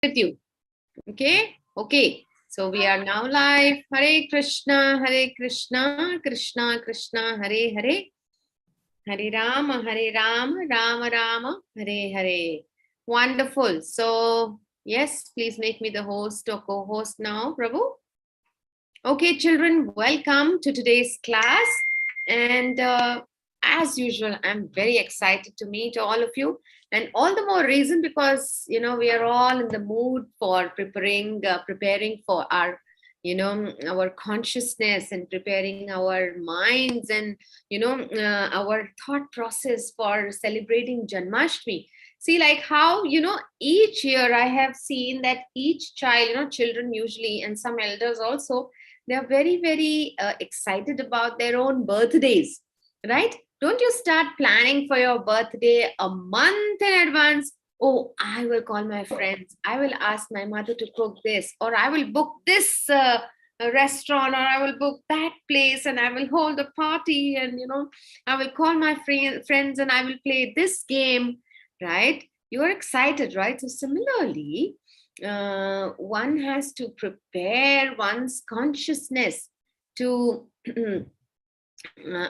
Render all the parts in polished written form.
with you. Okay? Okay. So we are now live. Hare Krishna, Krishna Krishna, Hare Hare. Hare Rama, Rama Rama, Hare Hare. Wonderful. So, yes, please make me the host or co-host now, Prabhu. Okay, children, welcome to today's class. And as usual, I'm very excited to meet all of you. And all the more reason because, you know, we are all in the mood for preparing for our, you know, our consciousness and preparing our minds and, you know, our thought process for celebrating Janmashtami. See, like how, you know, each year I have seen that each child, you know, children usually and some elders also, they are very, very excited about their own birthdays, right? Don't you start planning for your birthday a month in advance? Oh, I will call my friends. I will ask my mother to cook this, or I will book this restaurant, or I will book that place, and I will hold a party, and you know, I will call my friends, and I will play this game, right? You are excited, right? So similarly, one has to prepare one's consciousness to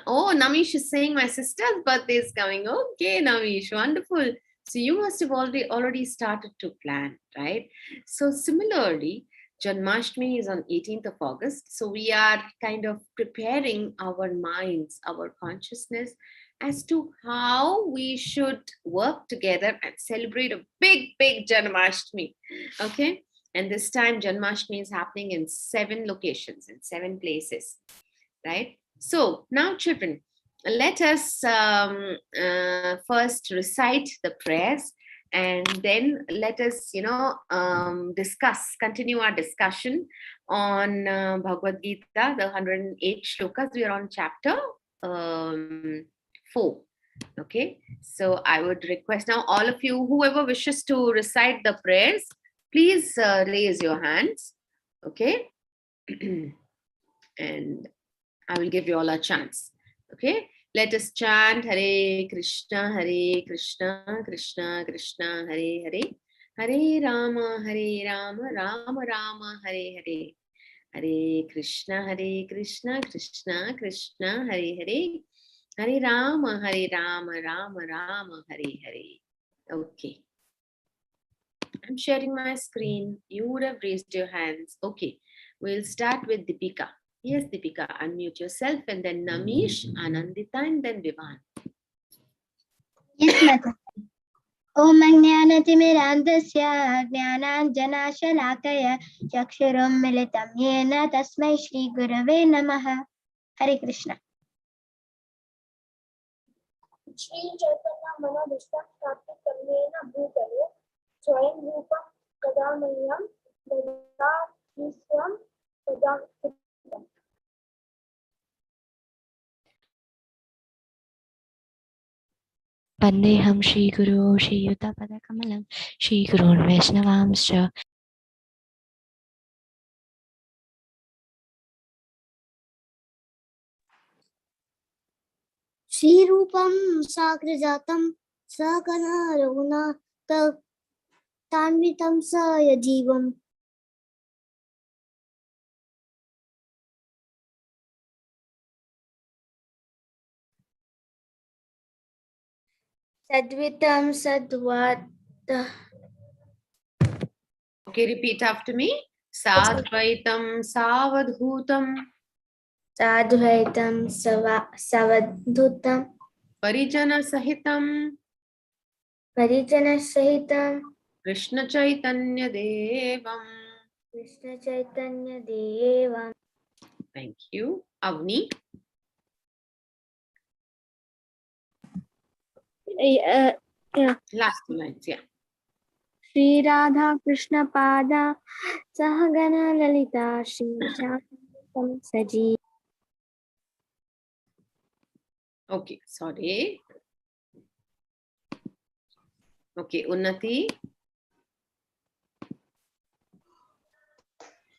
oh, Namish is saying my sister's birthday is coming. Okay, Namish, wonderful. So you must have already started to plan, right? So similarly, Janmashtami is on 18th of August. So we are kind of preparing our minds, our consciousness as to how we should work together and celebrate a big, big Janmashtami. Okay. And this time Janmashtami is happening in 7 locations, in 7 places, right? So now, children, let us first recite the prayers, and then let us, you know, continue our discussion on Bhagavad Gita, the 108 shlokas. We are on chapter 4. Okay, so I would request now all of you, whoever wishes to recite the prayers, please raise your hands. Okay, and I will give you all a chance. Okay, let us chant Hare Krishna, Krishna Krishna, Hare Hare, Hare Rama, Rama Rama, Hare Hare, Hare Krishna, Krishna Krishna, Hare Hare, Hare Rama, Rama Rama, Hare Hare. Okay, I'm sharing my screen. You would have raised your hands. Okay, we'll start with Deepika. Yes, Deepika, unmute yourself, and then Namish, Anandita, and then Vivan. Yes, Mata. Om Jnanatimirandasya Jnananjanashalakaya Chakshurum Militam Yena Tasmai Shri Gurave Namaha. Hare Krishna. Shri Chaitanya Manadishtam Kartik Karmena Bhutale Swayam Rupam Kadamayam Dada Iswam Kadam. Vandeham Shri Guru Shri Yuta Padakamalam Shri Gurun Vaishnavamscha. Shri Rupam Sagrajatam Sakana Raguna Tanvitam Sayajivam Sadvitam Sadvat. Okay, repeat after me. Sadvaitam Savadhutam Sadvaitam Savadhutam Parijana Sahitam Parijana Sahitam Krishna Chaitanya Devam. Krishna Chaitanya Devam. Thank you. Avni. Last 2 lines, yeah. Shri Radha Krishna Pada Sahagana Lalita Shri Shakam Saji. Okay, sorry. Okay, Unnati.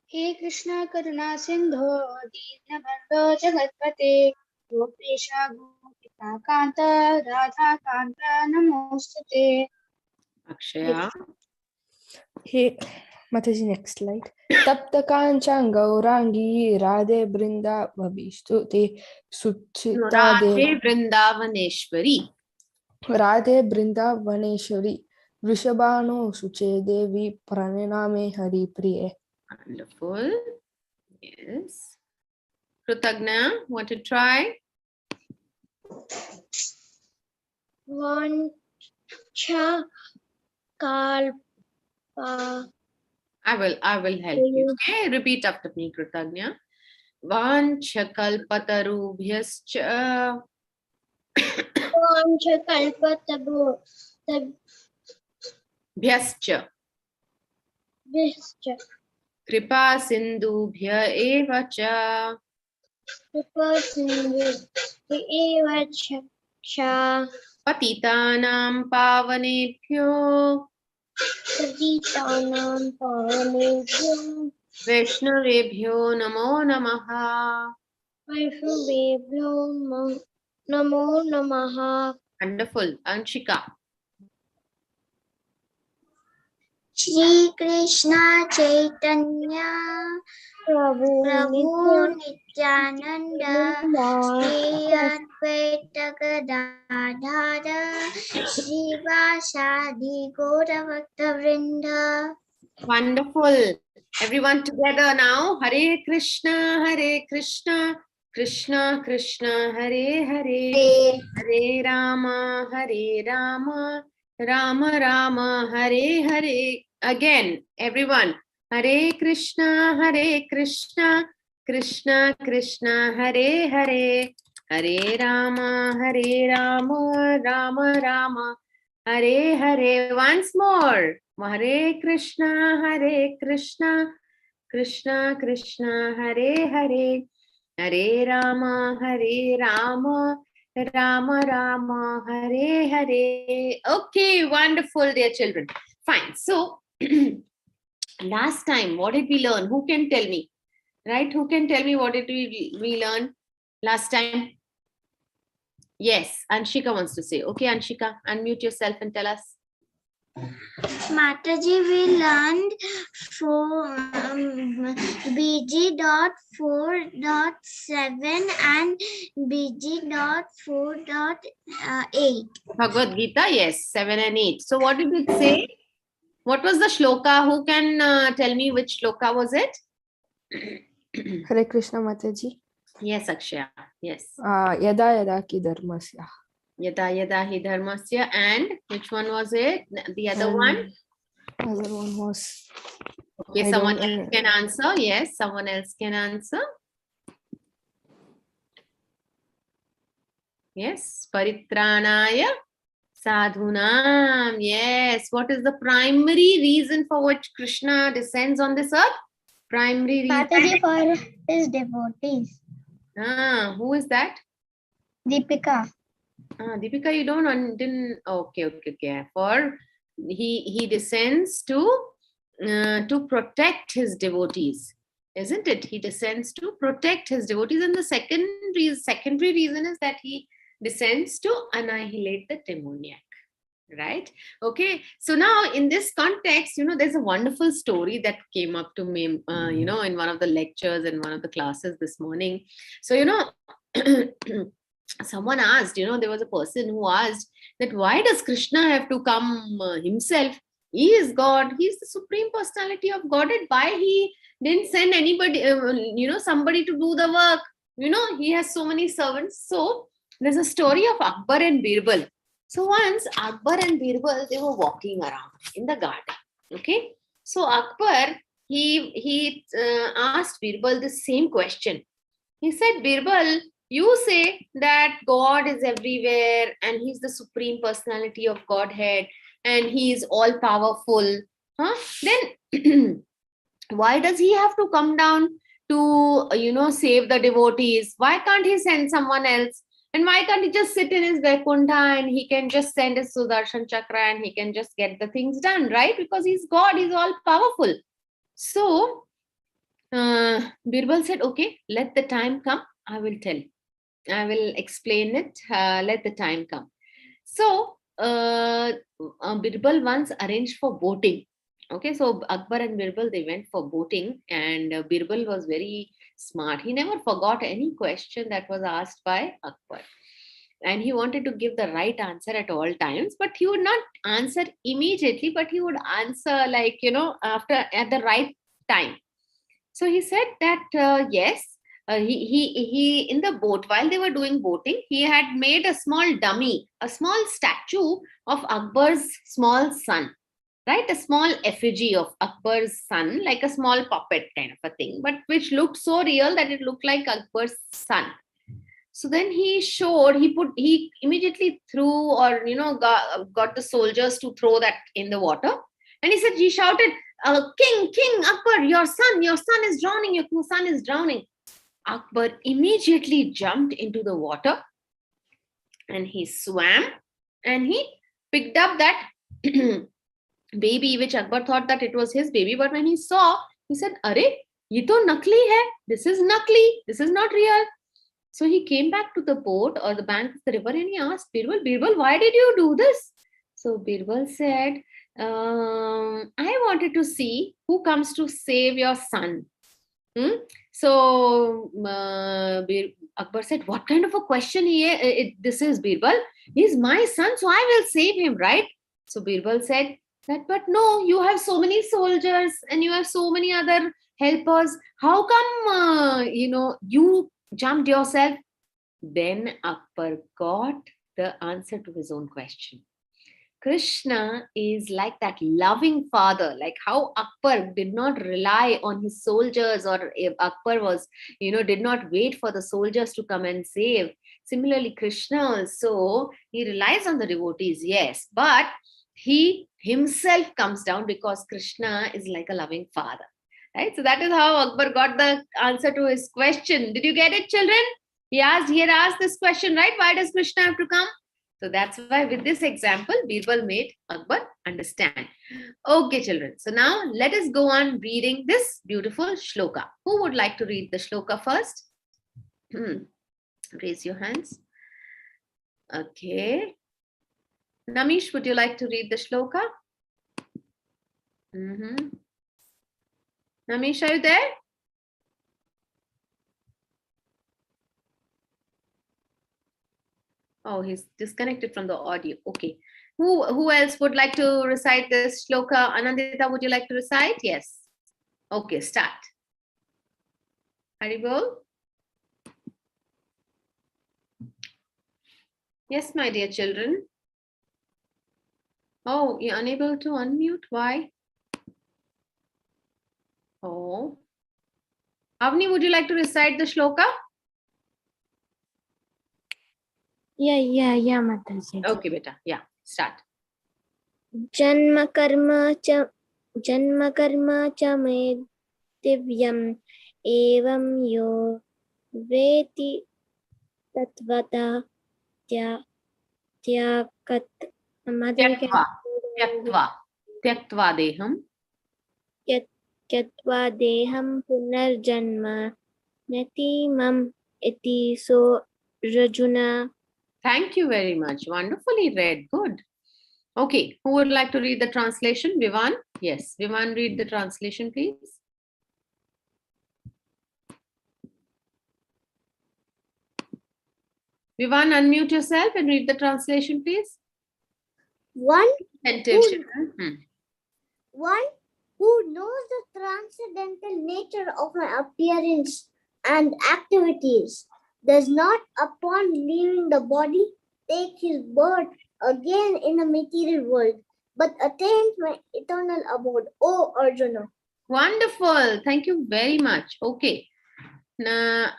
He Krishna Karuna Sindho Dina Bando Jagatpate Gopesha Gopika Kanta Radha Kanta Namostate. Akshaya. Hey, Mataji, next slide. Tapta Kanchan Gaurangi Radhe Brinda Vabishtu Te Suchita De Radhe Vrindavaneshwari. Radhe Brinda Vaneshwari Vrishabhanu Suche Devi Praname Hari Priye. Wonderful. Yes. Krutagna, want to try? Vancha kalpa. I will help you. Okay, repeat after me, Krutagna. Vanchakalpatarubhyascha Vancha kalpatabu. bhyascha Vischa. kripa sindubhya eva cha Vipassindhu. Evacha. patitanam pavanebhyo Paditanam pavanebhyam. vaishnavebhyo namo namaha. Vaishvavebhyo namo namaha. Wonderful. Anshika. Shri Krishna Chaitanya Prabhu Prabhu Nityananda Shri Nityananda. Advaita Gadadhara Shri Vasadi Gaura Bhakta Vrinda. Wonderful. Everyone together now. Hare Krishna, Krishna Krishna, Hare Hare, Hare Rama, Rama Rama, Hare Hare. Again, everyone. Hare Krishna, Krishna Krishna, Hare Hare, Hare Rama, Rama Rama, Hare Hare. Once more. Hare Krishna, Krishna Krishna, Hare Hare, Hare Rama, Rama Rama, Hare Hare. Okay, wonderful, dear children. Fine. So, last time, what did we learn? Who can tell me? Right? Who can tell me what did we learn last time? Yes, Anshika wants to say. Okay, Anshika, unmute yourself and tell us. Mataji, we learned BG.4.7 and BG.4.8. Bhagavad Gita, yes, 7 and 8. So what did it say? What was the shloka? Who can tell me which shloka was it? Hare Krishna Mataji. Yes, Akshaya. Yes. Yada Yada Ki Dharmasya. Yada Yada Hi Dharmasya. And which one was it? The other one? Other one was. Okay, someone else can answer. Yes, someone else can answer. Yes, Paritranaya Sadhunam. Yes, what is the primary reason for which Krishna descends on this earth? Primary reason. Mataji, for his devotees. Who is that? Deepika. Deepika, you didn't. Okay. For he descends to protect his devotees, isn't it? He descends to protect his devotees, and the secondary reason is that he descends to annihilate the demoniac. Right? Okay. So now in this context, there's a wonderful story that came up to me, in one of the lectures in one of the classes this morning. So, someone asked, there was a person who asked that why does Krishna have to come himself? He is God. He is the supreme personality of Godhead. Why he didn't send anybody, somebody to do the work? He has so many servants. So there's a story of Akbar and Berbal. So once Akbar and Berbal, they were walking around in the garden. Okay. So Akbar, he asked Berbal the same question. He said, Berbal, you say that God is everywhere and he's the supreme personality of Godhead and he is all powerful. Then why does he have to come down to, save the devotees? Why can't he send someone else? And why can't he just sit in his Vaikuntha and he can just send his Sudarshan Chakra and he can just get the things done, right? Because he's God, he's all powerful. So, Birbal said, okay, let the time come. I will tell. I will explain it. Let the time come. So, Birbal once arranged for voting. Okay, so Akbar and Birbal, they went for boating, and Birbal was very smart. He never forgot any question that was asked by Akbar. And he wanted to give the right answer at all times, but he would not answer immediately, but he would answer like, after at the right time. So he said that yes, he in the boat, while they were doing boating, he had made a small dummy, a small statue of Akbar's small son, right? A small effigy of Akbar's son, like a small puppet kind of a thing, but which looked so real that it looked like Akbar's son. So then he immediately threw, or got the soldiers to throw that in the water. And he shouted, King Akbar, your son is drowning, your son is drowning. Akbar immediately jumped into the water, and he swam, and he picked up that baby, which Akbar thought that it was his baby. But when he saw, he said, Are, ye to nakli hai. This is nakli. This is not real. So he came back to the boat or the bank of the river, and he asked Birbal, why did you do this? So Birbal said, I wanted to see who comes to save your son. So Akbar said, what kind of a question this is, Birbal? He's my son, so I will save him, right? So Birbal said that, but no, you have so many soldiers and you have so many other helpers. How come, you jumped yourself? Then Akbar got the answer to his own question. Krishna is like that loving father, like how Akbar did not rely on his soldiers, or if Akbar was, did not wait for the soldiers to come and save. Similarly, Krishna also, he relies on the devotees, yes, but he himself comes down because Krishna is like a loving father. Right? So that is how Akbar got the answer to his question. Did you get it, children? He had asked this question, right? Why does Krishna have to come? So that's why with this example, Birbal made Akbar understand. Okay, children. So now let us go on reading this beautiful shloka. Who would like to read the shloka first? Raise your hands. Okay. Namish, would you like to read the shloka? Namish, are you there? Oh, he's disconnected from the audio. Okay. Who else would like to recite this shloka? Anandita, would you like to recite? Yes. Okay, start. Haribol? Yes, my dear children. Oh, you're unable to unmute. Why? Oh. Avni, would you like to recite the shloka? Yeah, Mataji. Okay, beta. Yeah, start. Janma karma cha me divyam evam yo veti tatvata tyakat. Tyaktva deham. Kyatva deham punarjanma natimam iti so rajuna. Thank you very much. Wonderfully read. Good. Okay. Who would like to read the translation? Vivan? Yes. Vivan, read the translation, please. Vivan, unmute yourself and read the translation, please. One who knows the transcendental nature of my appearance and activities does not, upon leaving the body, take his birth again in the material world, but attains my eternal abode. O Arjuna. Wonderful. Thank you very much. Okay. Now,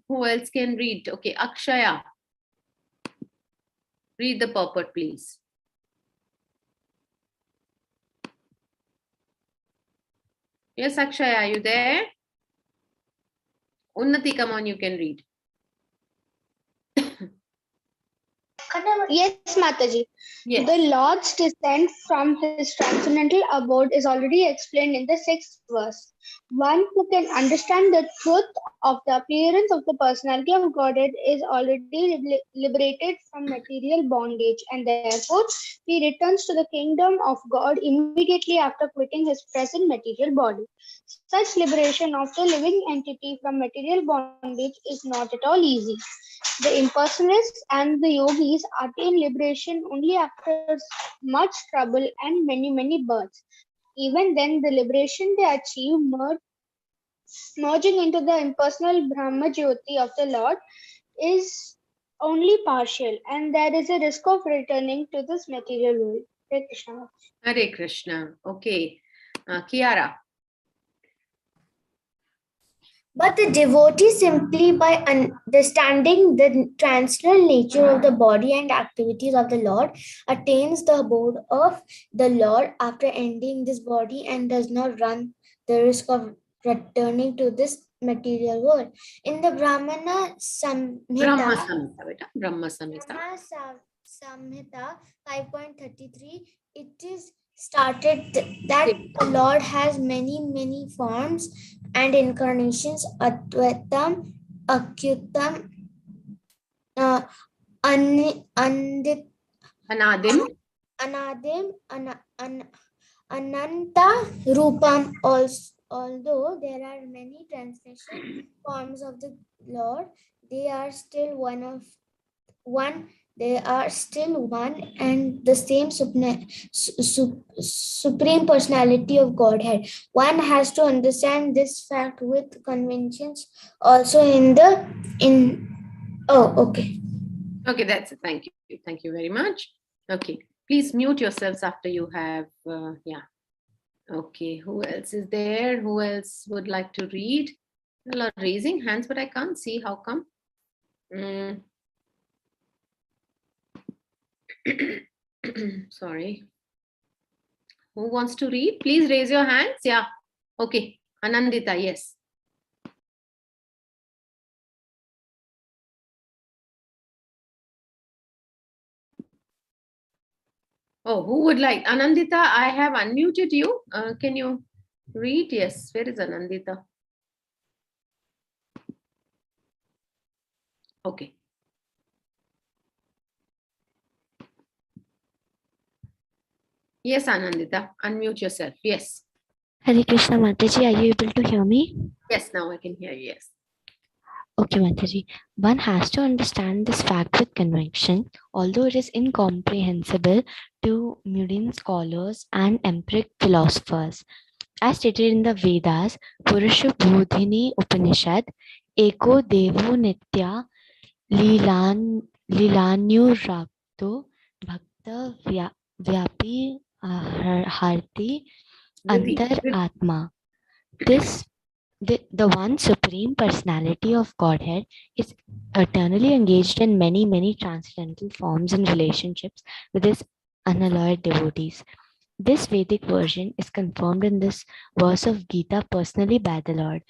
who else can read? Okay, Akshaya. Read the purport, please. Yes, Akshaya, are you there? Unnati, come on, you can read. Yes, Mataji. Yes. The Lord's descent from his transcendental abode is already explained in the 6th verse. One who can understand the truth of the appearance of the personality of Godhead is already liberated from material bondage, and therefore he returns to the kingdom of God immediately after quitting his present material body. Such liberation of the living entity from material bondage is not at all easy. The impersonalists and the yogis attain liberation only after much trouble and many births. Even then, the liberation they achieve, merging into the impersonal Brahma Jyoti of the Lord, is only partial, and there is a risk of returning to this material world. Hare Krishna. Hare Krishna. Okay. Kiara. But the devotee, simply by understanding the transcendental nature of the body and activities of the Lord, attains the abode of the Lord after ending this body and does not run the risk of returning to this material world. In the Brahma Samhita, Brahma Samhita. Samhita 5.33, it is started that the Lord has many forms and incarnations: Advaitam, Achyutam, Anadim, Ananta, Rupam. Also, although there are many translation forms of the Lord, they are still one. They are still one and the same supreme personality of Godhead. One has to understand this fact with conventions. Also okay. Okay, that's it. Thank you. Thank you very much. Okay, please mute yourselves after you have, yeah. Okay, who else is there? Who else would like to read? People are raising hands, but I can't see. How come? Sorry. Who wants to read? Please raise your hands. Yeah. Okay. Anandita, yes. Oh, who would like? Anandita, I have unmuted you. Can you read? Yes. Where is Anandita? Okay. Yes, Anandita, unmute yourself. Yes. Hare Krishna Mataji, are you able to hear me? Yes, now I can hear you. Yes. Okay, Mataji. One has to understand this fact with conviction, although it is incomprehensible to mundane scholars and empiric philosophers. As stated in the Vedas, Purusha Bodhini Upanishad, Eko Devo Nitya Lilanyu Bhakta Vyapi Harti Antar Atma. The one supreme personality of Godhead is eternally engaged in many transcendental forms and relationships with his unalloyed devotees. This Vedic version is confirmed in this verse of Gita personally by the Lord.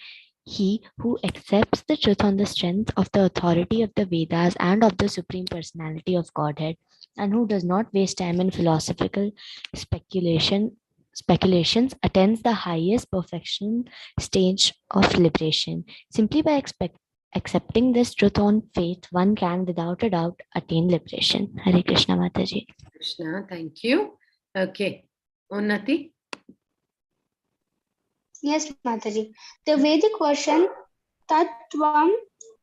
He who accepts the truth on the strength of the authority of the Vedas and of the Supreme Personality of Godhead, and who does not waste time in philosophical speculations, attains the highest perfection stage of liberation. Simply by accepting this truth on faith, one can without a doubt attain liberation. Hare Krishna Mataji. Krishna, thank you. Okay. Unnati? Yes, Mataji. The Vedic version Tattvam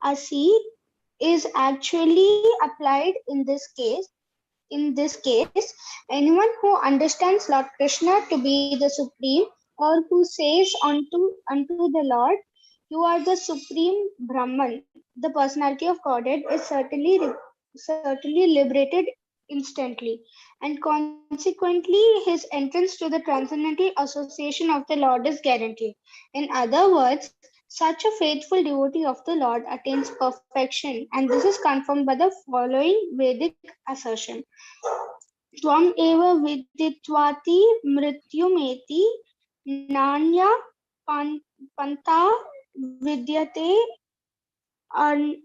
Asi is actually applied in this case. In this case, anyone who understands Lord Krishna to be the supreme, or who says unto the Lord, "You are the supreme Brahman," the personality of Godhead, is certainly liberated instantly, and consequently his entrance to the transcendental association of the Lord is guaranteed. In other words, such a faithful devotee of the Lord attains perfection, and this is confirmed by the following Vedic assertion. Tvam eva viditvati mrityumeti nanya panta vidyate an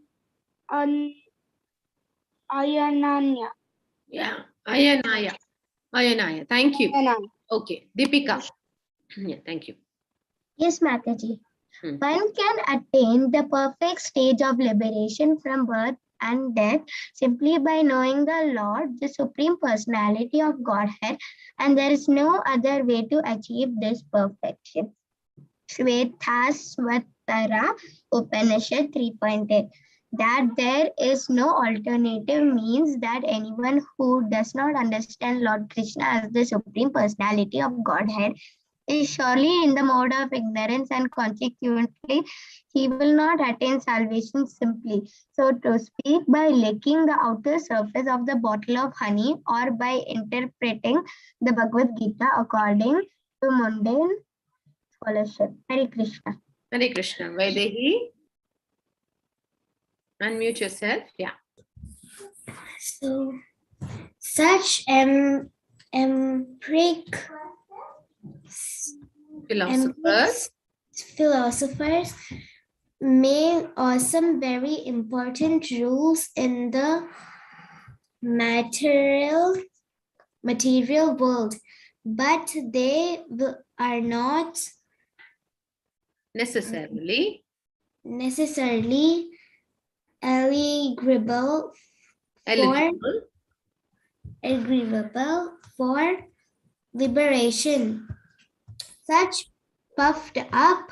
Ayananya. Yeah, Ayanaya. Ayanaya. Thank you. Ayananya. Okay, Deepika. Yeah, thank you. Yes, Mataji. Hmm. One can attain the perfect stage of liberation from birth and death simply by knowing the Lord, the Supreme Personality of Godhead, and there is no other way to achieve this perfection. Shvetasvatara Upanishad 3.8. That there is no alternative means that anyone who does not understand Lord Krishna as the Supreme Personality of Godhead is surely in the mode of ignorance, and consequently he will not attain salvation simply, so to speak, by licking the outer surface of the bottle of honey or by interpreting the Bhagavad Gita according to mundane scholarship. Hare Krishna. Hare Krishna. Vaidehi. Unmute yourself. Yeah. So, such empiric philosophers made some very important rules in the material world, but they are not necessarily eligible for liberation. Such puffed up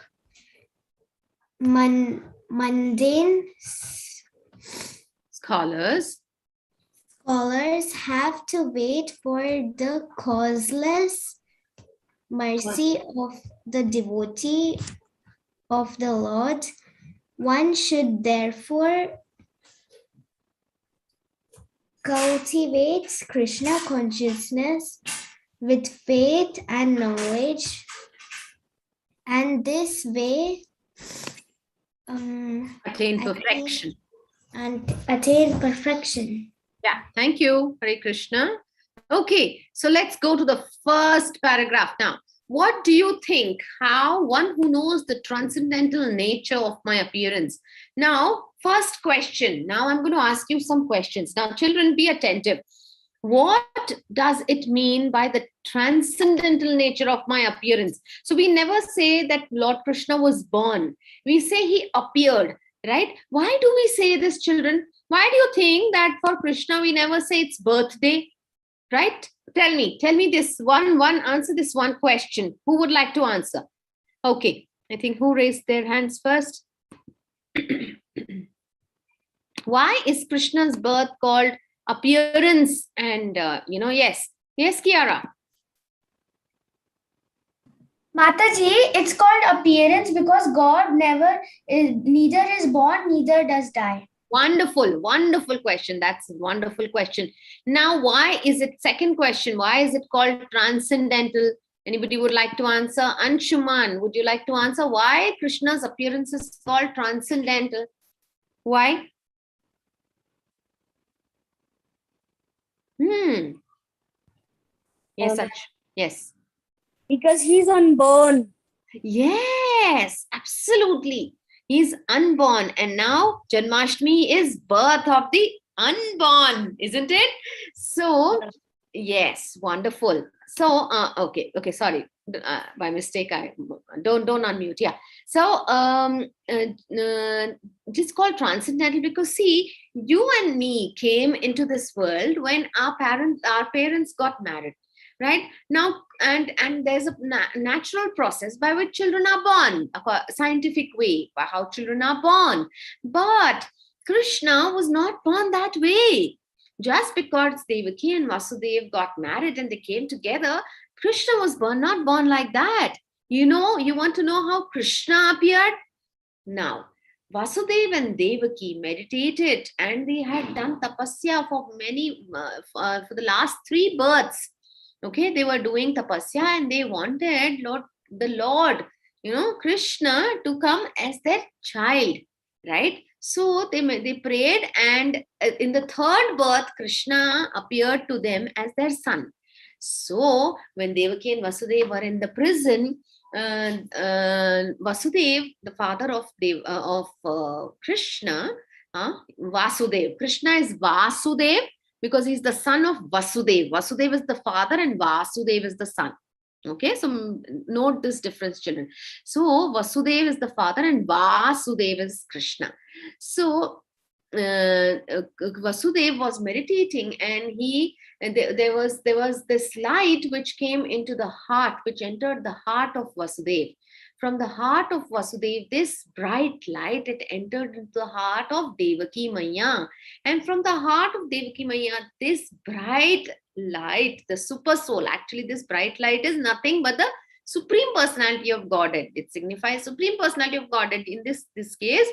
mundane scholars have to wait for the causeless mercy of the devotee of the Lord. One should therefore cultivate Krishna consciousness with faith and knowledge, and this way attain perfection. Attain perfection. Yeah, thank you, Hare Krishna. Okay, so let's go to the first paragraph now. What do you think? How one who knows the transcendental nature of my appearance? Now, first question. Now I'm going to ask you some questions. Now, children, be attentive. What does it mean by the transcendental nature of my appearance? So we never say that Lord Krishna was born. We say he appeared, right? Why do we say this, children? Why do you think that for Krishna we never say it's birthday, right? Tell me this one, answer this one question. Who would like to answer? Okay, I think who raised their hands first? Why is Krishna's birth called appearance? And, yes, Kiara. Mataji, it's called appearance because God neither is born, neither does die. Wonderful question. That's a wonderful question. Now, why is it, second question, why is it called transcendental? Anybody would like to answer? Anshuman, would you like to answer why Krishna's appearance is called transcendental? Why? Yes, yes. Because he's unborn. Yes, absolutely. He's unborn. And now Janmashtami is birth of the unborn, isn't it? So, yes, wonderful. So, okay, sorry. By mistake, I don't unmute. Yeah. So, it's called transcendental because, see, you and me came into this world when our parents got married. Right now, and there's a natural process by which children are born, a scientific way by how children are born. But Krishna was not born that way. Just because Devaki and Vasudev got married and they came together, Krishna was not born like that. You want to know how Krishna appeared? Now, Vasudev and Devaki meditated and they had done tapasya for for the last 3 births. Okay, they were doing tapasya and they wanted the Lord, Krishna to come as their child, right? So they prayed, and in the 3rd birth, Krishna appeared to them as their son. So when Devaki and Vasudev were in the prison, Vasudev, the father of Krishna, Vasudev. Krishna is Vasudev because he's the son of Vasudev. Vasudev is the father and Vasudev is the son. Okay, so note this difference, children. So Vasudev is the father and Vasudev is Krishna. So Vasudev was meditating, and there was this light which came into the heart, which entered the heart of Vasudev. From the heart of Vasudev, this bright light, it entered into the heart of Devaki Maya. And from the heart of Devaki Maya, this bright light, the super soul, actually this bright light is nothing but the Supreme Personality of Godhead. It signifies Supreme Personality of Godhead in this case.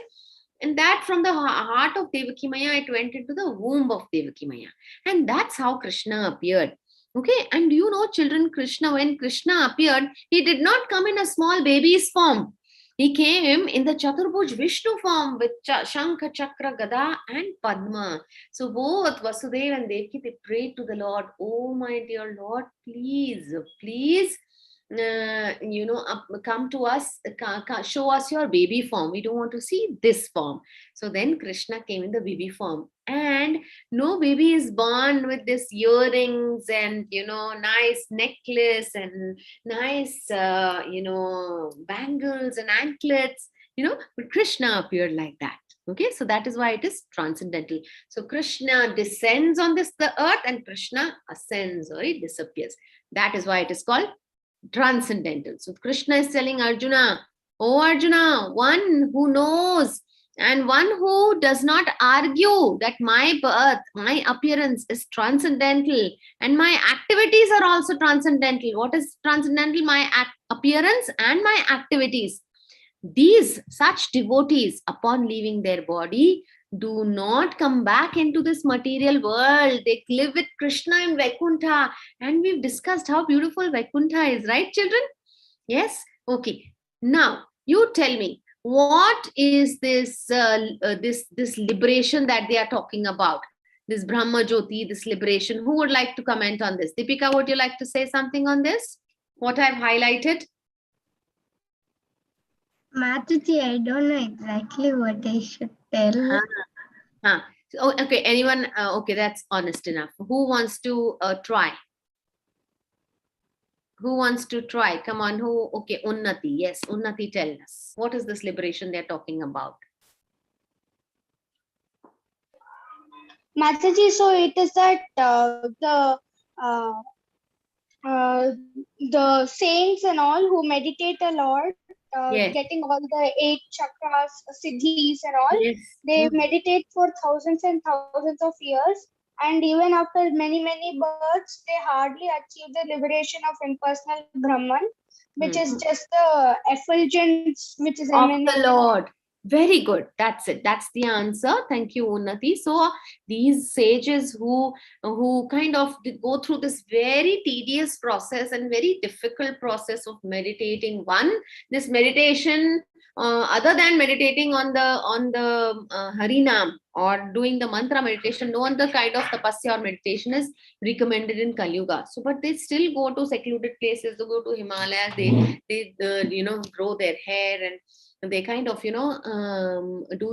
And that from the heart of Devaki Maya, it went into the womb of Devaki Maya. And that's how Krishna appeared. Okay, and you know, children, when Krishna appeared, he did not come in a small baby's form. He came in the Chaturbhuj Vishnu form with Shankha, Chakra, Gada and Padma. So both Vasudeva and Devaki, they prayed to the Lord, oh my dear Lord, please, come to us, show us your baby form. We don't want to see this form. So then Krishna came in the baby form, and no baby is born with this earrings and nice necklace and nice bangles and anklets, but Krishna appeared like that. Okay, so that is why it is transcendental. So Krishna descends on the earth and Krishna ascends, or he disappears. That is why it is called transcendental. So Krishna is telling Arjuna, oh Arjuna, one who knows and one who does not argue that my birth, my appearance is transcendental and my activities are also transcendental. What is transcendental? My appearance and my activities. These such devotees, upon leaving their body, do not come back into this material world. They live with Krishna in Vaikuntha. And we've discussed how beautiful Vaikuntha is, right, children? Yes? Okay. Now, you tell me, what is this this liberation that they are talking about? This Brahma Jyoti, this liberation. Who would like to comment on this? Deepika, would you like to say something on this? What I've highlighted? Mataji, I don't know exactly what I should tell. So, okay, anyone? Okay, that's honest enough. Who wants to try? Who wants to try? Come on, who? Okay, Unnati. Yes, Unnati, tell us. What is this liberation they're talking about? Mataji, so it is that the saints and all who meditate a lot, Yes. getting all the 8 chakras, siddhis and all, Yes. they meditate for thousands and thousands of years, and even after many births, they hardly achieve the liberation of impersonal Brahman, which is just the effulgence which is Of emanating. the Lord. Very good. That's it. That's the answer. Thank you, Unnati. So these sages who kind of go through this very tedious process and very difficult process of meditating. This meditation, other than meditating on the Harinam or doing the mantra meditation, no other kind of tapasya or meditation is recommended in Kali Yuga. So, but they still go to secluded places. They go to Himalayas. They grow their hair, and they kind of do a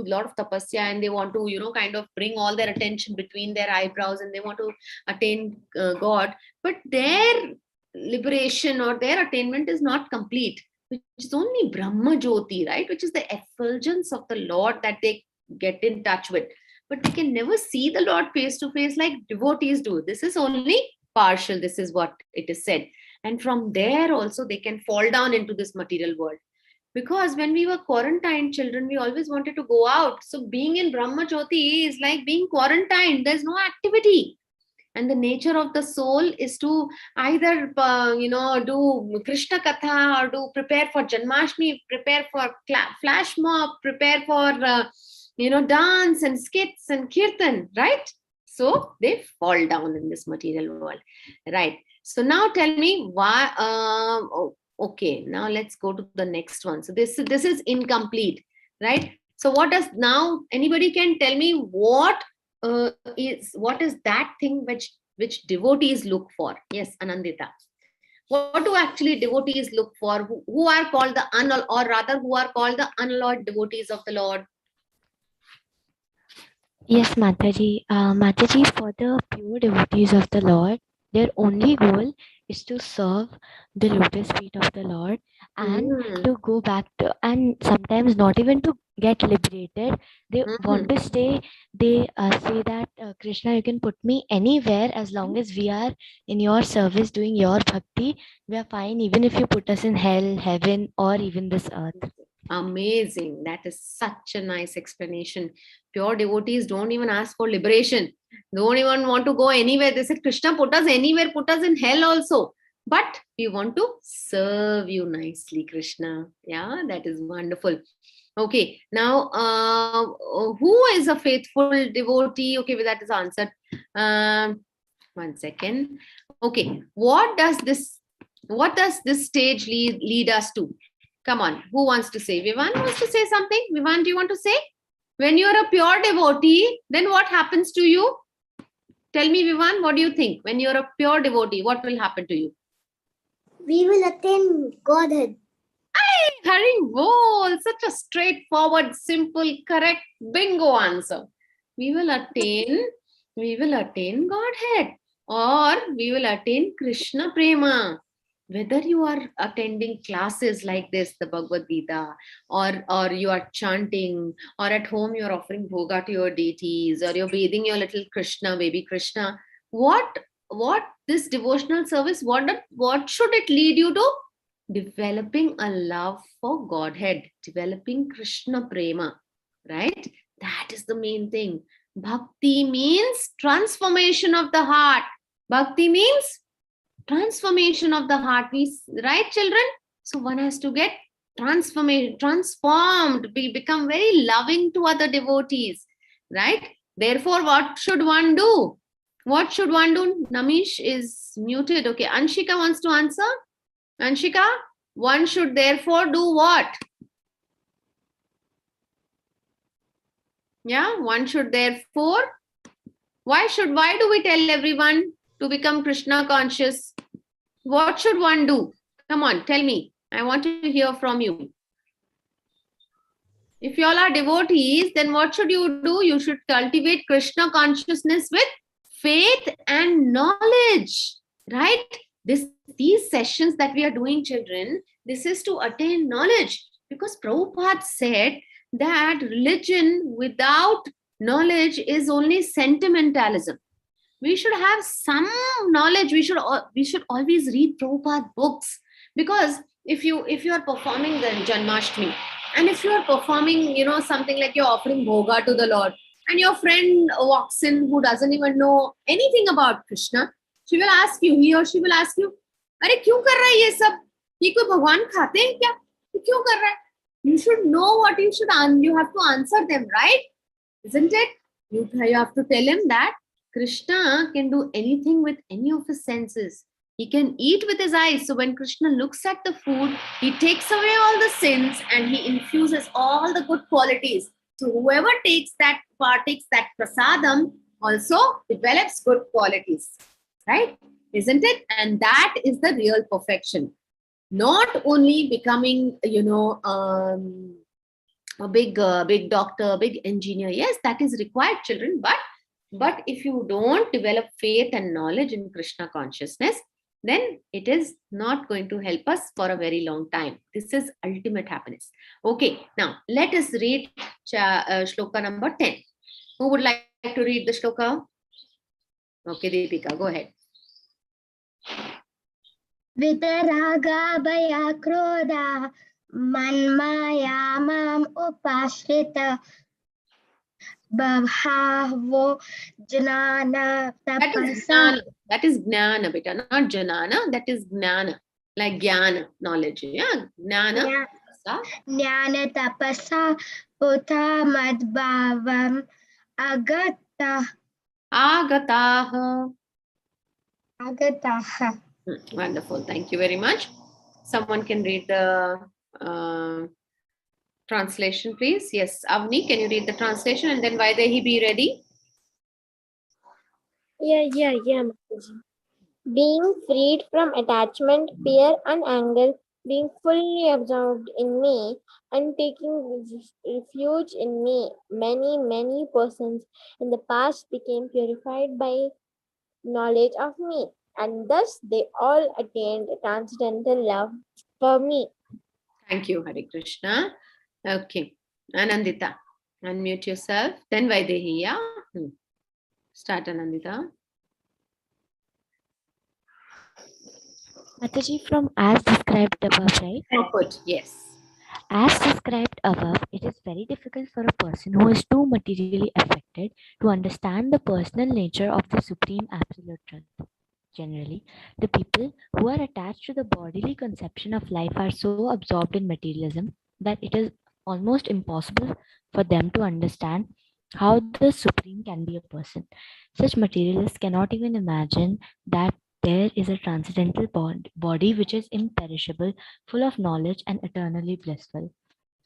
lot of tapasya, and they want to kind of bring all their attention between their eyebrows, and they want to attain God, but their liberation or their attainment is not complete, which is only Brahma Jyoti, right, which is the effulgence of the Lord that they get in touch with, but they can never see the Lord face to face like devotees do. This is only partial. This is what it is said, and from there also they can fall down into this material world. Because when we were quarantined children, we always wanted to go out. So being in Brahma Jyoti is like being quarantined. There's no activity. And the nature of the soul is to either, do Krishna Katha, or do prepare for Janmashtami, prepare for flash mob, prepare for, dance and skits and kirtan, right? So they fall down in this material world, right? So now tell me why, okay, now let's go to the next one. So this is incomplete, right? So what does now, anybody can tell me what is that thing which devotees look for? Yes, Anandita. What do actually devotees look for? Who are called the who are called the unalloyed devotees of the Lord? Yes, Mataji. Mataji, for the pure devotees of the Lord, their only goal is to serve the lotus feet of the Lord and Mm. to go back to, and sometimes not even to get liberated. They want to stay. They say that, Krishna, you can put me anywhere as long as we are in your service doing your bhakti. We are fine, even if you put us in hell, heaven, or even this earth. Amazing. That is such a nice explanation. Pure devotees don't even ask for liberation. Don't even want to go anywhere. They said, Krishna, put us anywhere, put us in hell also. But we want to serve you nicely, Krishna. Yeah, that is wonderful. Okay, now who is a faithful devotee? Okay, well, that is answered. One second. Okay, what does this stage lead us to? Come on, who wants to say? Vivan wants to say something. Vivan, do you want to say? When you are a pure devotee, then what happens to you? Tell me, Vivan, what do you think? When you're a pure devotee, what will happen to you? We will attain Godhead. Hari Bol, such a straightforward, simple, correct, bingo answer. We will attain Godhead, or we will attain Krishna Prema. Whether you are attending classes like this, the Bhagavad Gita, or you are chanting, or at home you are offering bhoga to your deities, or you're bathing your little Krishna, baby Krishna, what this devotional service, what should it lead you to? Developing a love for Godhead, developing Krishna Prema, right? That is the main thing. Bhakti means transformation of the heart. Bhakti means transformation of the heart. Right, children? So one has to get transformed, become very loving to other devotees, right? Therefore, what should one do? What should one do? Namish is muted. Okay, Anshika wants to answer. Anshika, one should therefore do what? Yeah, one should therefore. Why do we tell everyone to become Krishna conscious? What should one do? Come on, tell me. I want to hear from you. If you all are devotees, then what should you do? You should cultivate Krishna consciousness with faith and knowledge, right? These sessions that we are doing, children, this is to attain knowledge, because Prabhupada said that religion without knowledge is only sentimentalism. We should have some knowledge. We should always read Prabhupada books, because if you are performing the Janmashtami, and if you are performing, something like you're offering bhoga to the Lord, and your friend walks in who doesn't even know anything about Krishna, he or she will ask you, अरे क्यों कर रहा है ये सब? ये कोई भगवान खाते हैं क्या? ये क्यों कर रहा है? You should know what you have to answer them, right? Isn't it? You have to tell him that Krishna can do anything with any of his senses. He can eat with his eyes. So when Krishna looks at the food, he takes away all the sins and he infuses all the good qualities. So whoever partakes that prasadam also develops good qualities, right? Isn't it? And that is the real perfection. Not only becoming, a big doctor, big engineer. Yes, that is required, children. But if you don't develop faith and knowledge in Krishna consciousness, then it is not going to help us for a very long time. This is ultimate happiness. Okay, now let us read shloka number 10. Who would like to read the shloka? Okay, Deepika, go ahead. Vitaraga bhaya krodha manmaya mam upashrita bhavo jnana tapasa. That is gnana, beta, not janana. That is gnana, like jnana, knowledge. Yeah, gnana. Jnana tapasa uta madbhavam agataha. Wonderful. Thank you very much. Someone can read the translation, please. Yes, Avni, can you read the translation, and then Vaidehi, be ready? Yeah. Being freed from attachment, fear, and anger, being fully absorbed in me and taking refuge in me. Many persons in the past became purified by knowledge of me, and thus they all attained transcendental love for me. Thank you, Hare Krishna. Okay. Anandita, unmute yourself. Then Vaidehi, yeah? Start, Anandita. Mataji, from as described above, right? Output, yes. As described above, it is very difficult for a person who is too materially affected to understand the personal nature of the Supreme Absolute Truth. Generally, the people who are attached to the bodily conception of life are so absorbed in materialism that it is almost impossible for them to understand how the Supreme can be a person. Such materialists cannot even imagine that there is a transcendental body which is imperishable, full of knowledge, and eternally blissful.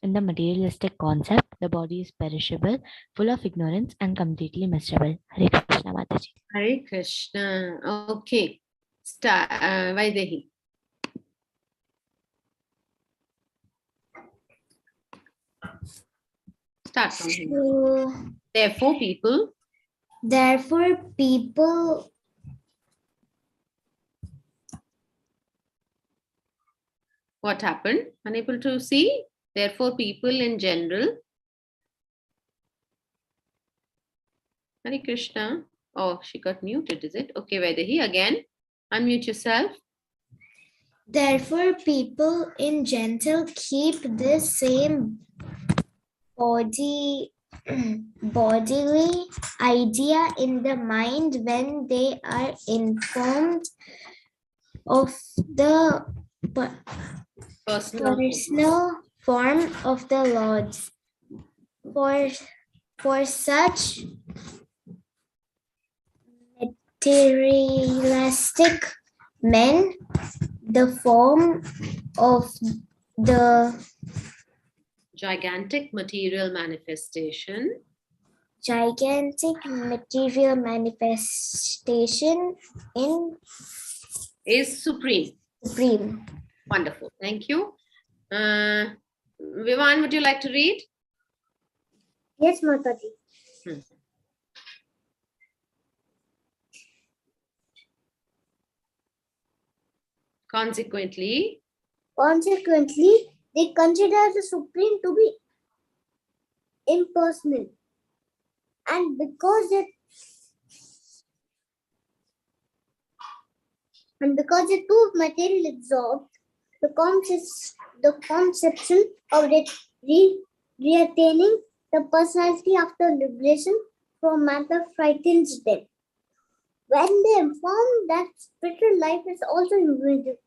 In the materialistic concept, the body is perishable, full of ignorance, and completely miserable. Hare Krishna Mataji. Hare Krishna. Okay. Start, Vaidehi. Start from here. So, Therefore, people. What happened? Unable to see? Therefore, people in general. Hare Krishna. Oh, she got muted, is it? Okay, Vaidehi, again. Unmute yourself. therefore, people in general keep this same bodily idea in the mind when they are informed of the personal form of the Lord. For such materialistic men, the form of the Gigantic material manifestation is supreme. Wonderful. Thank you. Vivan, would you like to read? Yes, Mataji. Consequently, they consider the Supreme to be impersonal. And because they're too material absorbed, the conception of reattaining the personality after liberation from matter frightens them. When they inform that spiritual life is also individual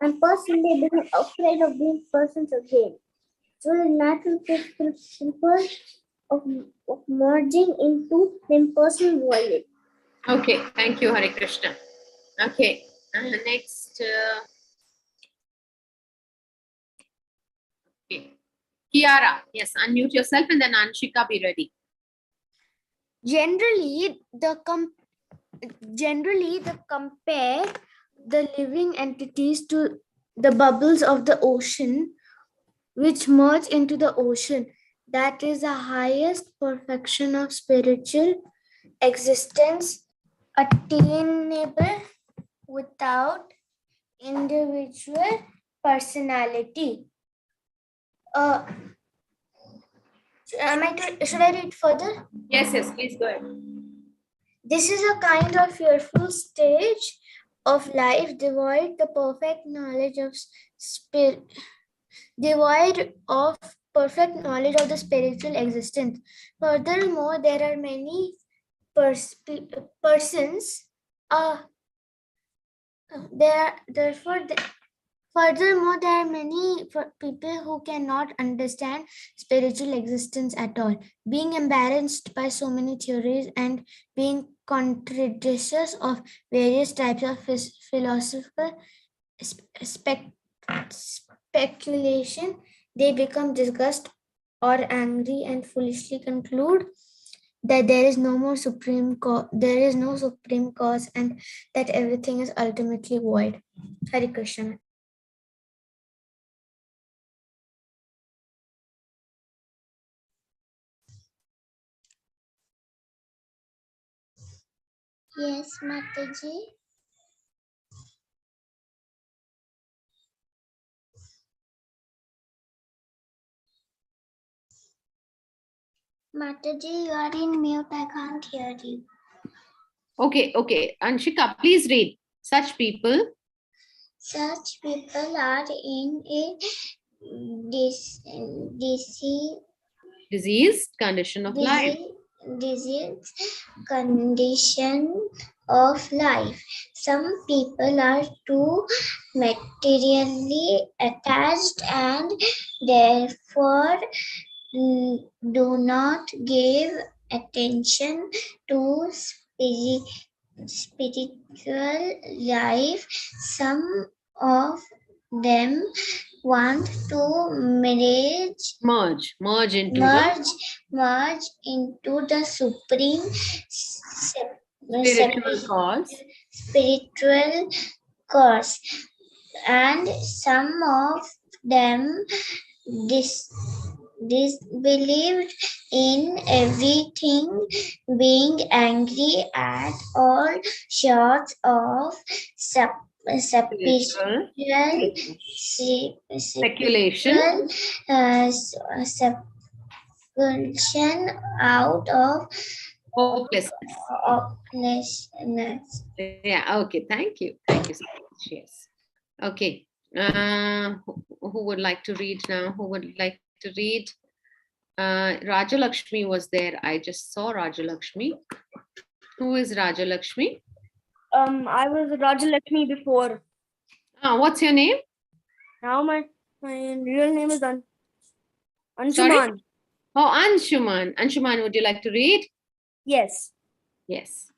and person, they become afraid of being persons again. So the natural impulse of merging into the impersonal void. okay, thank you, Hare Krishna. Okay, next. Okay. Kiara, yes, unmute yourself and then Anshika, be ready. Generally, the compare the living entities to the bubbles of the ocean, which merge into the ocean. That is the highest perfection of spiritual existence, attainable without individual personality. Should I read further? Yes, please go ahead. This is a kind of fearful stage of life devoid the perfect knowledge of devoid of perfect knowledge of the spiritual existence. Furthermore, there are many persons. Furthermore, there are many people who cannot understand spiritual existence at all, being embarrassed by so many theories and being contradictions of various types of philosophical speculation. They become disgusted or angry and foolishly conclude that there is no more there is no supreme cause, and that everything is ultimately void. Hare Krishna. Yes, Mataji. Mataji, you are in mute. I can't hear you. Okay, okay. Anshika, please read. Such people. Such people are in a Diseased condition of life. disease condition of life. Some people are too materially attached and therefore do not give attention to spiritual life. Some of them want to Merge into merge into the supreme spiritual cause. spiritual cause, and some of them disbelieved in everything, being angry at all sorts of Spiritual speculation. Speculation out of Hopelessness. hopelessness. Yeah, okay. Thank you. Thank you so much. Yes. Okay. Who would like to read now? Who would like to read? Rajalakshmi was there. I just saw Rajalakshmi. Who is Rajalakshmi? I was Rajalakshmi before. What's your name? Now my real name is Sorry? Anshuman. Oh, Anshuman. Anshuman, would you like to read? Yes. Yes.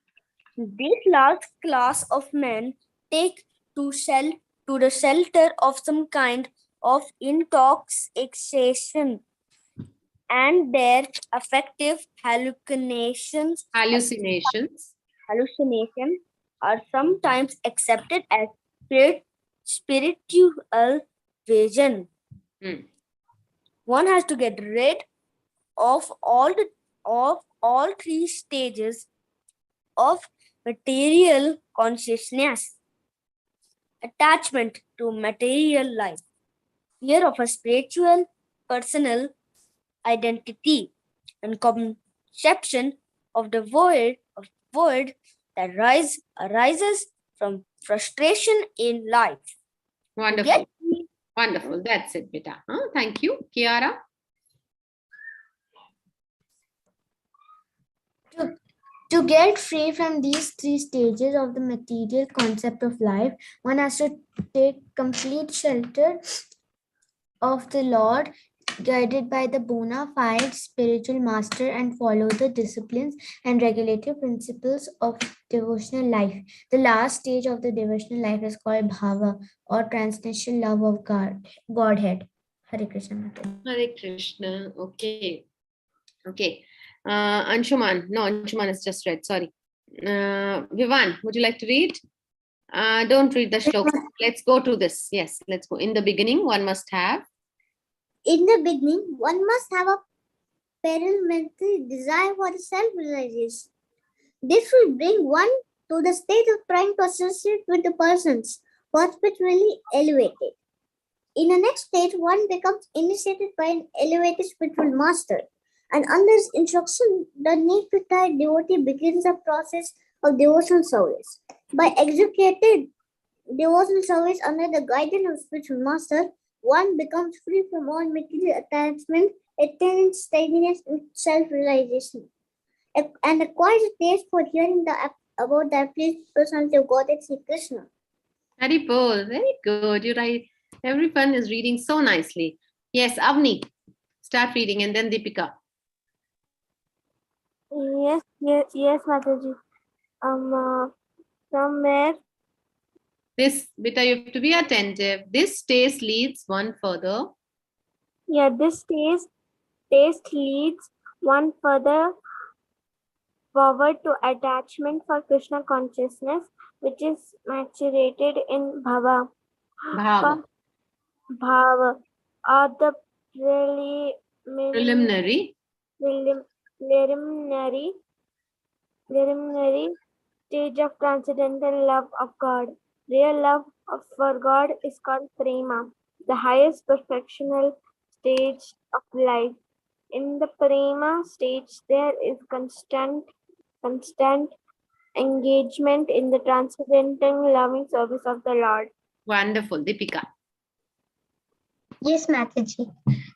This large class of men take to the shelter of some kind of intoxication, and their affective hallucinations are sometimes accepted as spiritual vision. One has to get rid of all three stages of material consciousness: attachment to material life, fear of a spiritual personal identity, and conception of the void that arises from frustration in life. Wonderful. Wonderful. That's it, beta. Thank you. Kiara? To get free from these three stages of the material concept of life, one has to take complete shelter of the Lord, guided by the bona fide spiritual master, and follow the disciplines and regulative principles of devotional life. The last stage of the devotional life is called bhava, or transcendental love of Godhead. Hare Krishna. Hare Krishna. Okay. Okay. Anshuman. No, Anshuman is just read. Sorry. Vivan, would you like to read? Don't read the shloka. Let's go to this. Yes, let's go. In the beginning, one must have. In the beginning, one must have a paramountary desire for self-realization. This will bring one to the state of trying to associate with the persons who are spiritually elevated. In the next stage, one becomes initiated by an elevated spiritual master, and under his instruction, the neophyte devotee begins the process of devotional service. By executing devotional service under the guidance of spiritual master, one becomes free from all material attachment, attains steadiness and self-realization, and acquires a taste for hearing about the absolute personality of God and Sri Krishna. Hari Bol, very good. You write. Everyone is reading so nicely. Yes, Avni, start reading, and then Deepika. Yes, Mataji. Somewhere. This, beta, you have to be attentive. This taste leads one further. Yeah, this taste leads one further forward to attachment for Krishna consciousness, which is maturated in bhava. Bhava. Bhava are the Preliminary. preliminary stage of transcendental love of God. Real love for God is called prema, the highest perfectional stage of life. In the prema stage, there is constant engagement in the transcendental loving service of the Lord. Wonderful. Deepika. Yes, Mataji.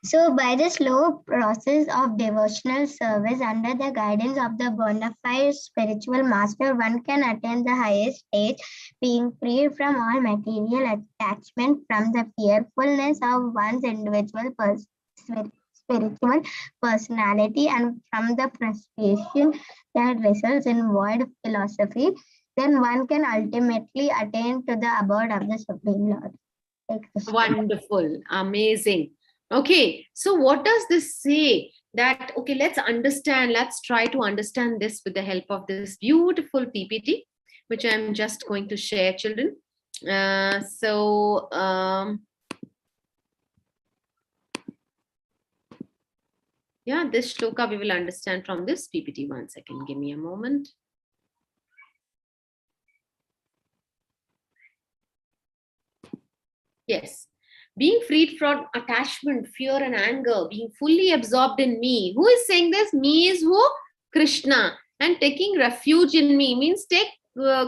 So, by the slow process of devotional service under the guidance of the bona fide spiritual master, one can attain the highest stage, being free from all material attachment, from the fearfulness of one's individual spiritual personality, and from the frustration that results in void philosophy. Then one can ultimately attain to the abode of the Supreme Lord. Wonderful. Amazing. Okay. So what does this say? That, okay, let's understand. Let's try to understand this with the help of this beautiful PPT, which I'm just going to share, children. Yeah, this shloka we will understand from this PPT. 1 second. Give me a moment. Yes. Being freed from attachment, fear, and anger, being fully absorbed in me. Who is saying this? Me is who? Krishna. And taking refuge in me means take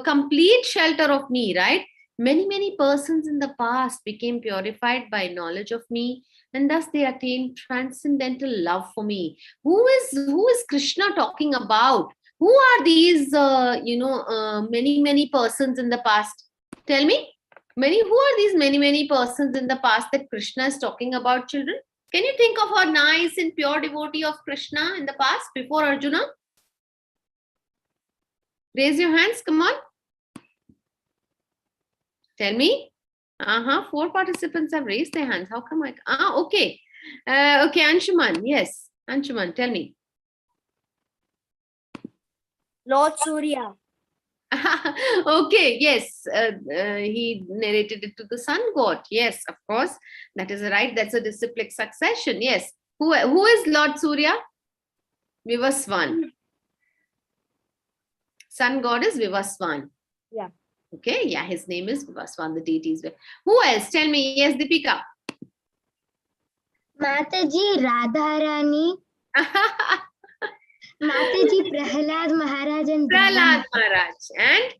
complete shelter of me, right? Many persons in the past became purified by knowledge of me, and thus they attained transcendental love for me. Who is Krishna talking about? Who are these, many persons in the past? Tell me. Who are these many persons in the past that Krishna is talking about, children? Can you think of a nice and pure devotee of Krishna in the past before Arjuna? Raise your hands, come on. Tell me. 4 participants have raised their hands. How come okay. Okay, Anshuman. Yes, Anshuman, tell me. Lord Surya. Okay, yes, he narrated it to the sun god. Yes, of course, that is right. That's a disciplic succession. Yes. Who is Lord Surya? Vivaswan. Sun god is Vivaswan. Yeah. Okay, yeah, his name is Vivaswan, the deity is. Who else? Tell me. Yes, Deepika. Mataji, Radharani. Mataji, Prahlad Maharaj and Prahlad Maharaj and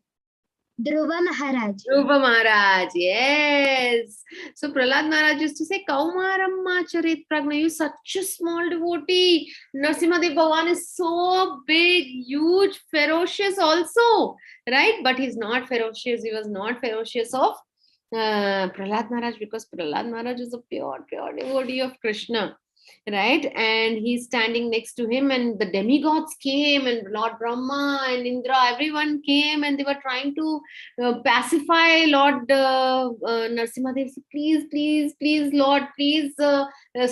Dhruva Maharaj. Dhruva Maharaj, yes. So Prahlad Maharaj used to say, Kaumaramma Charit Pragna, you such a small devotee. Narasimhadev Bhagavan is so big, huge, ferocious also, right? But he's not ferocious. He was not ferocious of Prahlad Maharaj, because Prahlad Maharaj is a pure devotee of Krishna. Right, and he's standing next to him, and the demigods came, and Lord Brahma and Indra, everyone came, and they were trying to pacify Lord Narasimhadev. Please, Lord, please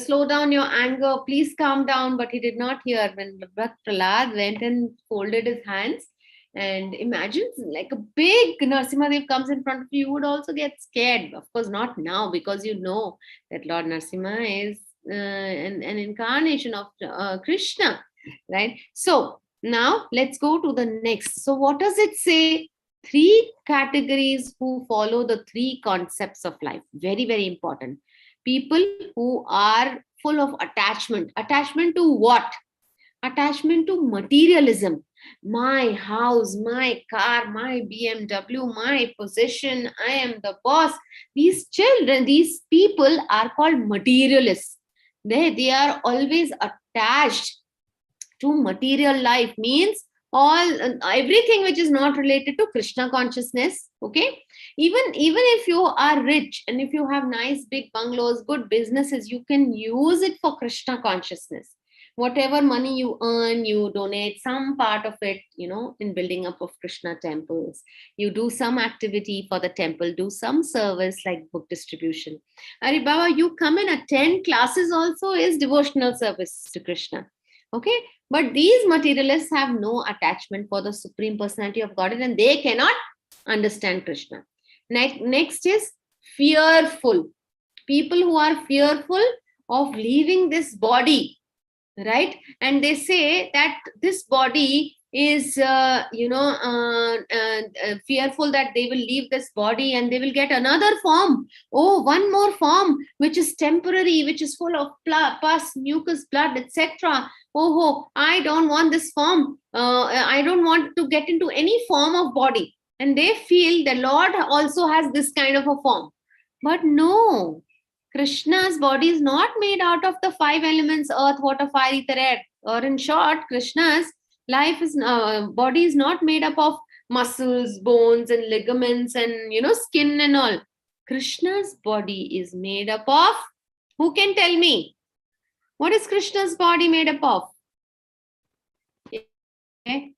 slow down your anger, please calm down. But he did not hear. When Prahlad went and folded his hands, and imagine like a big Narasimhadev comes in front of you, you would also get scared. Of course, not now, because you know that Lord Narasimha is an incarnation of Krishna, right? So now let's go to the next. So what does it say? 3 categories who follow the 3 concepts of life. Very important. People who are full of attachment. Attachment to what? Attachment to materialism. My house, my car, my BMW, my possession, I am the boss. These children, these people are called materialists. They are always attached to material life, means everything which is not related to Krishna consciousness. Okay, even if you are rich and if you have nice big bungalows, good businesses, you can use it for Krishna consciousness. Whatever money you earn, you donate some part of it, in building up of Krishna temples. You do some activity for the temple, do some service like book distribution. Ari Baba, you come and attend classes also is devotional service to Krishna. Okay, but these materialists have no attachment for the Supreme Personality of Godhead, and they cannot understand Krishna. Next is fearful. People who are fearful of leaving this body, right? And they say that this body is fearful that they will leave this body and they will get another form. Oh, one more form which is temporary, which is full of pus, mucus, blood, etc. Oh, I don't want this form. I don't want to get into any form of body. And they feel the Lord also has this kind of a form. But no, Krishna's body is not made out of the 5 elements: earth, water, fire, ether, air. Or in short, Krishna's body is not made up of muscles, bones, and ligaments, and skin and all. Krishna's body is made up of, who can tell me? What is Krishna's body made up of? Okay.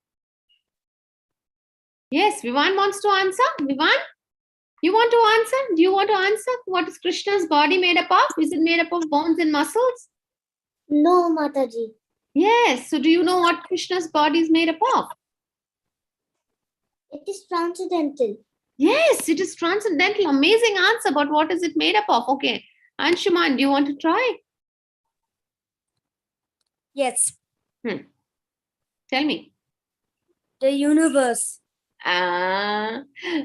Yes, Vivan wants to answer. Vivan, you want to answer? Do you want to answer? What is Krishna's body made up of? Is it made up of bones and muscles? No, Mataji. Yes. So do you know what Krishna's body is made up of? It is transcendental. Yes, it is transcendental. Amazing answer. But what is it made up of? Okay. Anshuman, do you want to try? Yes. Tell me. The universe.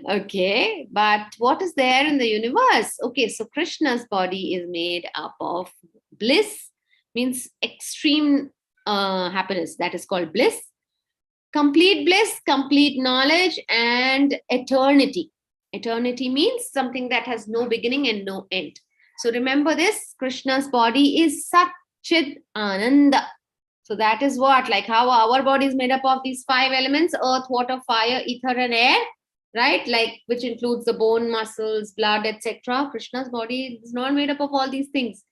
Okay. But what is there in the universe? Okay. So Krishna's body is made up of bliss, means extreme happiness. That is called bliss. Complete bliss, complete knowledge, and eternity. Eternity means something that has no beginning and no end. So remember this, Krishna's body is Satchid Ananda. So that is what, like how our body is made up of these 5 elements: earth, water, fire, ether, and air, right? Like, which includes the bone, muscles, blood, etc. Krishna's body is not made up of all these things.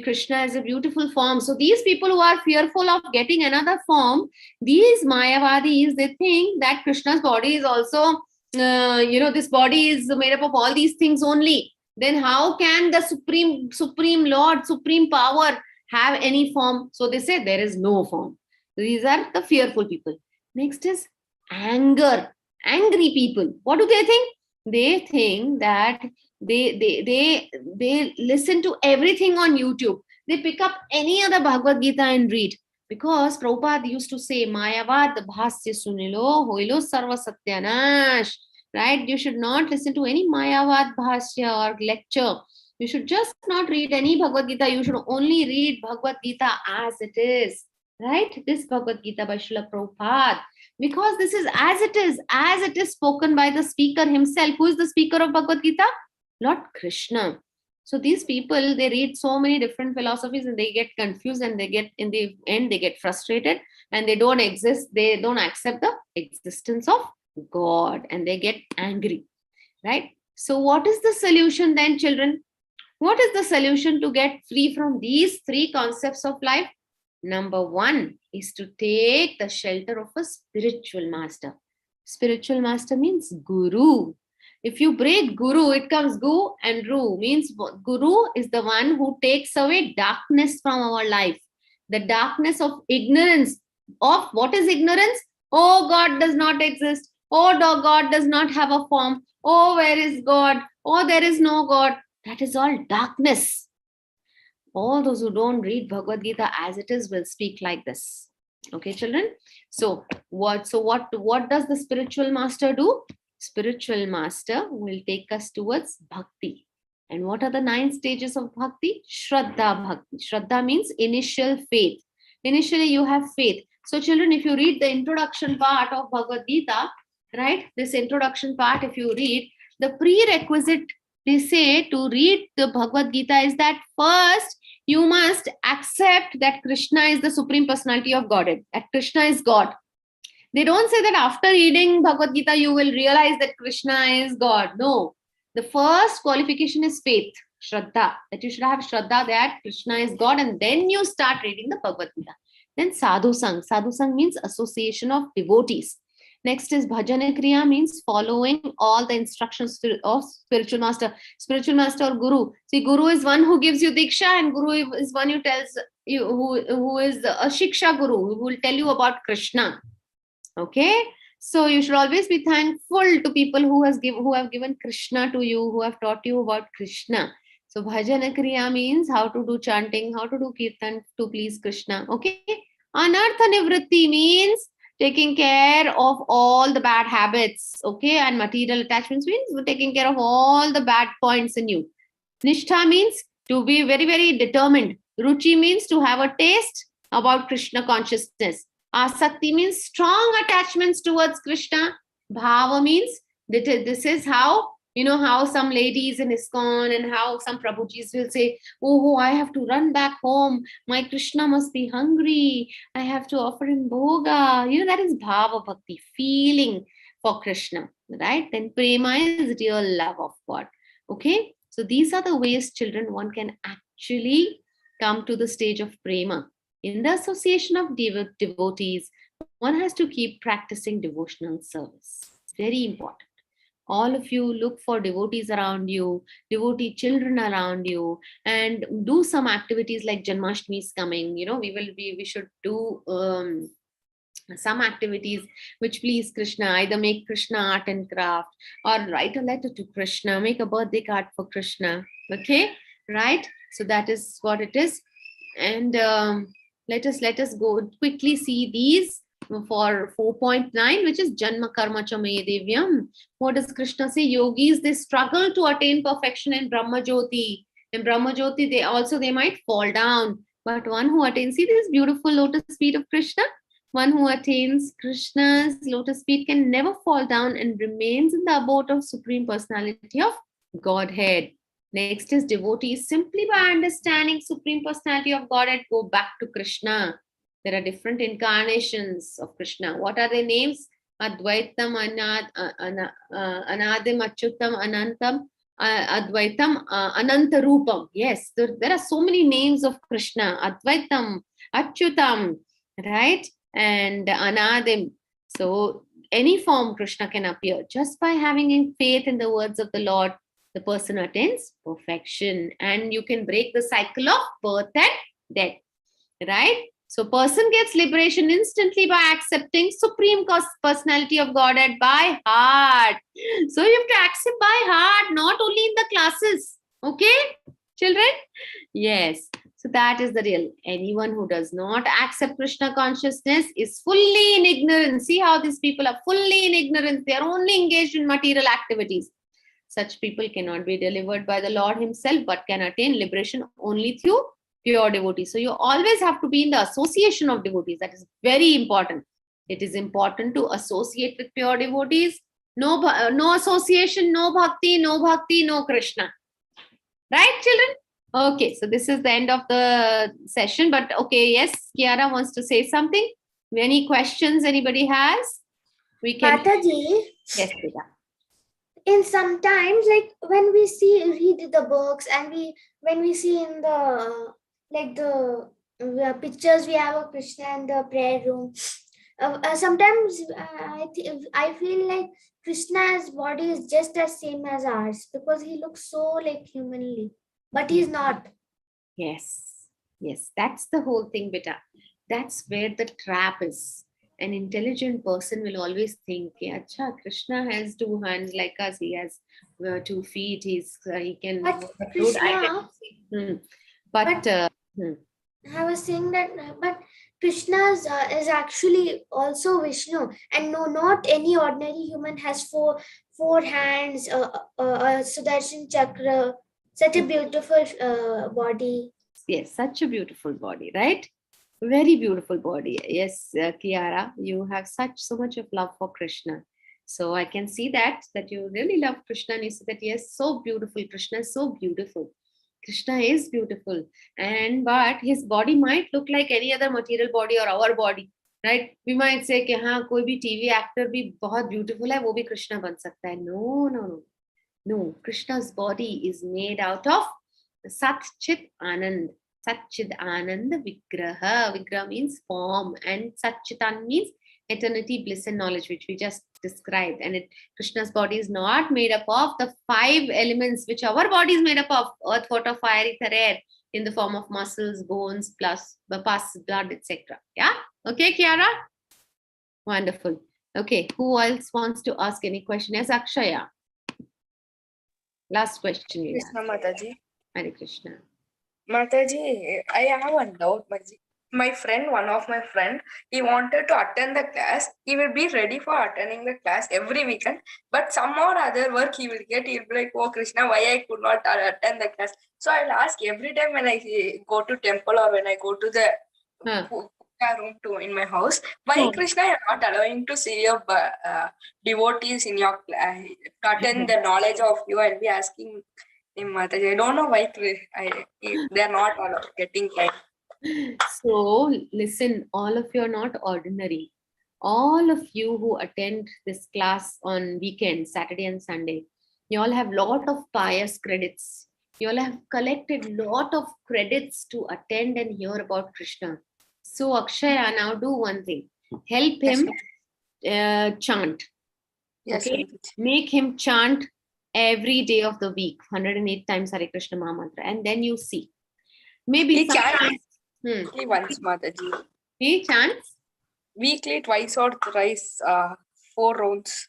Krishna is a beautiful form. So these people who are fearful of getting another form, these Mayavadis, they think that Krishna's body is also, this body is made up of all these things only. Then how can the Supreme Lord, Supreme Power have any form? So they say there is no form. These are the fearful people. Next is anger. Angry people. What do they think? They think that they listen to everything on YouTube. They pick up any other Bhagavad Gita and read. Because Prabhupada used to say, Mayavad bhasya sunilo hoilo sarva satyanash. Right? You should not listen to any Mayavad bhasya or lecture. You should just not read any Bhagavad Gita. You should only read Bhagavad Gita as it is. Right? This Bhagavad Gita by Srila Prabhupada. Because this is as it is spoken by the speaker himself. Who is the speaker of Bhagavad Gita? Lord Krishna. So these people, they read so many different philosophies and they get confused, and they get, in the end, they get frustrated, and they don't accept the existence of God, and they get angry, right? So what is the solution then, children? What is the solution to get free from these 3 concepts of life? Number 1 is to take the shelter of a spiritual master. Spiritual master means Guru. If you break Guru, it comes Gu and Ru. Means Guru is the one who takes away darkness from our life. The darkness of ignorance. Of what is ignorance? Oh, God does not exist. Oh, God does not have a form. Oh, where is God? Oh, there is no God. That is all darkness. All those who don't read Bhagavad Gita as it is will speak like this. Okay, children? So what does the spiritual master do? Spiritual master will take us towards Bhakti. And what are the 9 stages of Bhakti? Shraddha Bhakti. Shraddha means initial faith. Initially you have faith. So children, if you read the introduction part of Bhagavad Gita, right? This introduction part, if you read, the prerequisite, they say, to read the Bhagavad Gita is that first you must accept that Krishna is the Supreme Personality of Godhead, that Krishna is God. They don't say that after reading Bhagavad Gita, you will realize that Krishna is God. No. The first qualification is faith, Shraddha, that you should have Shraddha that Krishna is God, and then you start reading the Bhagavad Gita. Then Sadhu Sang. Sadhu Sang means association of devotees. Next is Bhajana Kriya, means following all the instructions of spiritual master. Spiritual master or Guru. See, Guru is one who gives you Diksha, and Guru is one who tells who is a Shiksha Guru, who will tell you about Krishna. Okay, so you should always be thankful to people who have given Krishna to you, who have taught you about Krishna. So bhajana kriya means how to do chanting, how to do kirtan to please Krishna. Okay, anartha nivritti means taking care of all the bad habits. Okay, and material attachments means taking care of all the bad points in you. Nishtha means to be very, very determined. Ruchi means to have a taste about Krishna consciousness. Asakti means strong attachments towards Krishna. Bhava means this is how, how some ladies in ISKCON and how some Prabhujis will say, oh, I have to run back home. My Krishna must be hungry. I have to offer him bhoga. That is Bhava Bhakti, feeling for Krishna, right? Then Prema is real love of God. Okay? So these are the ways, children, one can actually come to the stage of Prema. In the association of devotees, one has to keep practicing devotional service. Very important. All of you look for devotees around you, devotee children around you, and do some activities like Janmashtami is coming. We should do some activities which please Krishna. Either make Krishna art and craft, or write a letter to Krishna, make a birthday card for Krishna. Okay, right? So that is what it is. And let us go quickly see these for 4.9, which is Janma Karma Cha Me Devyam. What does Krishna say? Yogis, they struggle to attain perfection in Brahma Jyoti. In Brahma Jyoti, they might fall down. But one who attains, see this beautiful lotus feet of Krishna? One who attains Krishna's lotus feet can never fall down and remains in the abode of Supreme Personality of Godhead. Next is devotees. Simply by understanding Supreme Personality of Godhead, go back to Krishna. There are different incarnations of Krishna. What are their names? Advaitam, Anadim, Achyutam, Anantam, Advaitam, Anantarupam. Yes, there are so many names of Krishna. Advaitam, Achyutam, right? And Anadim. So any form Krishna can appear. Just by having faith in the words of the Lord, the person attains perfection, and you can break the cycle of birth and death, right? So person gets liberation instantly by accepting Supreme Personality of Godhead by heart. So you have to accept by heart, not only in the classes. Okay, children? Yes. So that is the real. Anyone who does not accept Krishna consciousness is fully in ignorance. See how these people are fully in ignorance. They are only engaged in material activities. Such people cannot be delivered by the Lord himself, but can attain liberation only through pure devotees. So you always have to be in the association of devotees. That is very important. It is important to associate with pure devotees. No association, no bhakti, no Krishna. Right, children? Okay, so this is the end of the session. But okay, yes, Kiara wants to say something. Any questions anybody has? We can. Mataji. Yes, Beta. In sometimes, like when we read the books, and when we see in the the pictures we have of Krishna in the prayer room, sometimes I feel like Krishna's body is just as same as ours, because he looks so like humanly, but he's not. Yes, that's the whole thing, Beta. That's where the trap is. An intelligent person will always think, Acha, Krishna has 2 hands like us. He has 2 feet. He can. But Krishna. I was saying that, but Krishna is actually also Vishnu, and no, not any ordinary human has four hands. Sudarshan Chakra, such a beautiful body. Yes, such a beautiful body, right? Very beautiful body. Yes, Kiara, you have so much of love for Krishna. So I can see that you really love Krishna, and you say that, yes, so beautiful. Krishna is so beautiful. Krishna is beautiful, but his body might look like any other material body or our body, right? We might say कि हाँ कोई भी TV actor भी बहुत beautiful है, वो भी Krishna बन सकता है. No. Krishna's body is made out of Sat Chit Anand. Satchid Anand Vigraha. Vigraha means form, and Satchitan means eternity, bliss, and knowledge, which we just described. And Krishna's body is not made up of the 5 elements which our body is made up of: earth, water, fire, ether, air. in the form of muscles, bones, plus pus, blood, etc. Yeah. Okay, Kiara. Wonderful. Okay. Who else wants to ask any question? Yes, Akshaya. Last question. Krishna Mataji. Hare Krishna. Mataji, I have one doubt, Mataji. One of my friend, he wanted to attend the class. He will be ready for attending the class every weekend, but some or other work he will get. He'll be like, "Oh Krishna, why I could not attend the class?" So I'll ask every time when I go to temple or when I go to the puja room in my house, why Krishna you're not allowing to see your devotees in your class, to attend the knowledge of you? I'll be asking him, Mataji. I don't know why they're not getting time. So listen, all of you are not ordinary. All of you who attend this class on weekends, Saturday and Sunday, you all have lot of pious credits. You all have collected lot of credits to attend and hear about Krishna. So Akshaya, now do one thing. Help him chant. Yes, okay? Make him chant every day of the week, 108 times Hare Krishna Mahamantra, and then you see. Maybe he sometimes weekly once, Mataji. He chants? Weekly, twice or thrice, 4 rounds.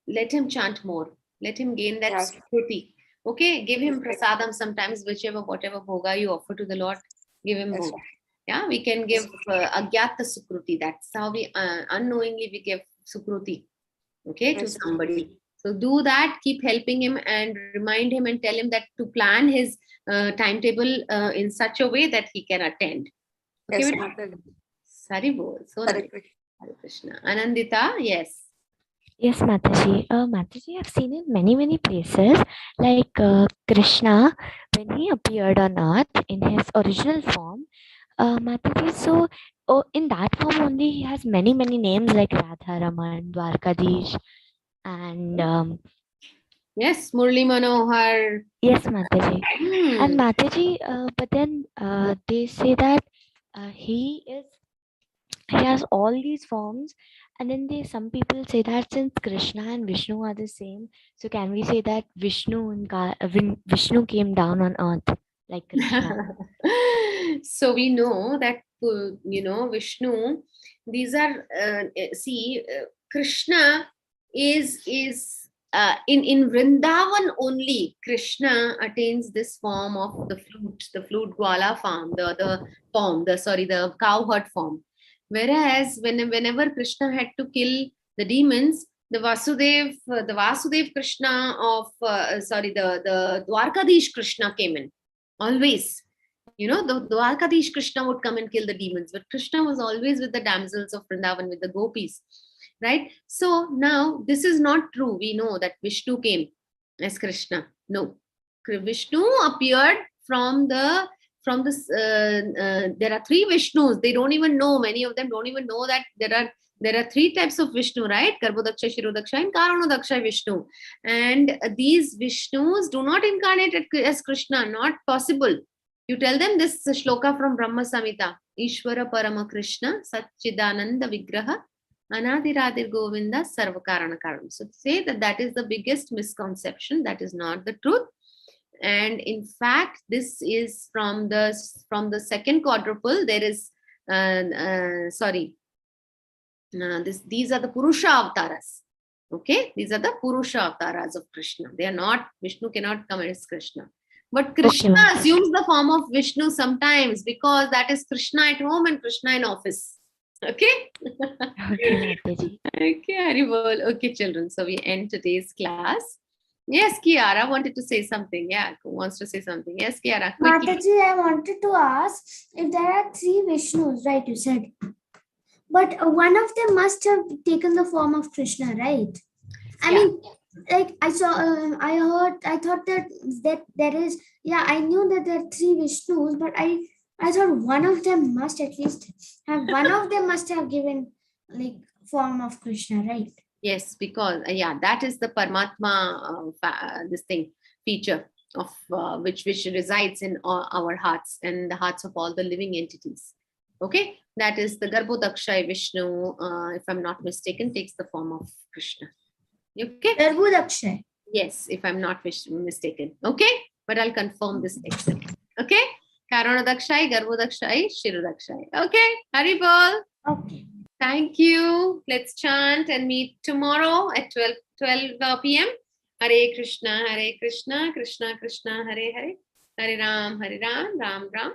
Let him chant more. Let him gain that Sukruti. Okay, give him prasadam sometimes, whatever bhoga you offer to the Lord, give him bhoga. Yeah, we can give agyata Sukruti. That's how we unknowingly we give Sukruti, okay, to somebody. So do that, keep helping him and remind him and tell him that to plan his timetable in such a way that he can attend. Okay, Sari bol. So nice. Hare Krishna. Anandita, yes. Yes, Mataji. Mataji, I've seen in many places, like Krishna, when he appeared on earth in his original form, Mataji, so in that form only he has many names like Radha Raman, Dwarkadish, and yes, Murli Manohar. Yes, Mataji. And Mataji, but then they say that he has all these forms, and then some people say that since Krishna and Vishnu are the same, so can we say that Vishnu came down on earth like Krishna? So we know that Vishnu, these are Krishna is in Vrindavan only. Krishna attains this form of the flute gwala form, the cowherd form. Whereas whenever Krishna had to kill the demons, the Vasudev Krishna of the Dwarkadish Krishna came in. Always, the Dwarkadish Krishna would come and kill the demons, but Krishna was always with the damsels of Vrindavan, with the gopis, right? So now this is not true. We know that Vishnu came as Krishna. No, Vishnu appeared from the there are 3 Vishnus. They don't even know, many of them don't even know that there are 3 types of Vishnu, right? Garbhodaksha, Shirodaksha, and Karanodaksha Vishnu. And these Vishnus do not incarnate as Krishna, not possible. You tell them this shloka from Brahma Samhita. Ishvara Parama Krishna Satchidananda Vigraha Anadiradir Govinda Sarvakarana Karam. So say that is the biggest misconception. That is not the truth. And in fact, this is from the second quadruple. There is these are the Purusha avatars. Okay, these are the Purusha avatars of Krishna. They are not, Vishnu cannot come as Krishna. But Krishna assumes the form of Vishnu sometimes, because that is Krishna at home and Krishna in office. Okay? Okay, Haribol. Okay, children. So we end today's class. Yes, Kiara wanted to say something. Yeah, who wants to say something? Yes, Kiara. Mataji, I wanted to ask if there are 3 Vishnus, right? You said. But one of them must have taken the form of Krishna, right? I mean, like I saw, I thought that there is, I knew that there are 3 Vishnus, but I thought one of them must have given like form of Krishna, right? Yes, because that is the Paramatma feature of which resides in our hearts and the hearts of all the living entities. Okay, that is the Garbhodaksha Vishnu, if I'm not mistaken, takes the form of Krishna. Okay. Garbhodaksha. Yes, if I'm not mistaken. Okay, but I'll confirm this next time. Okay. Karanadakshay, Garbhodakshay, Shirodakshay. Okay, Hari Bol. Okay. Thank you. Let's chant and meet tomorrow at 12 p.m. Hare Krishna, Krishna Krishna, Hare Hare, Hare Ram, Ram Ram, Hare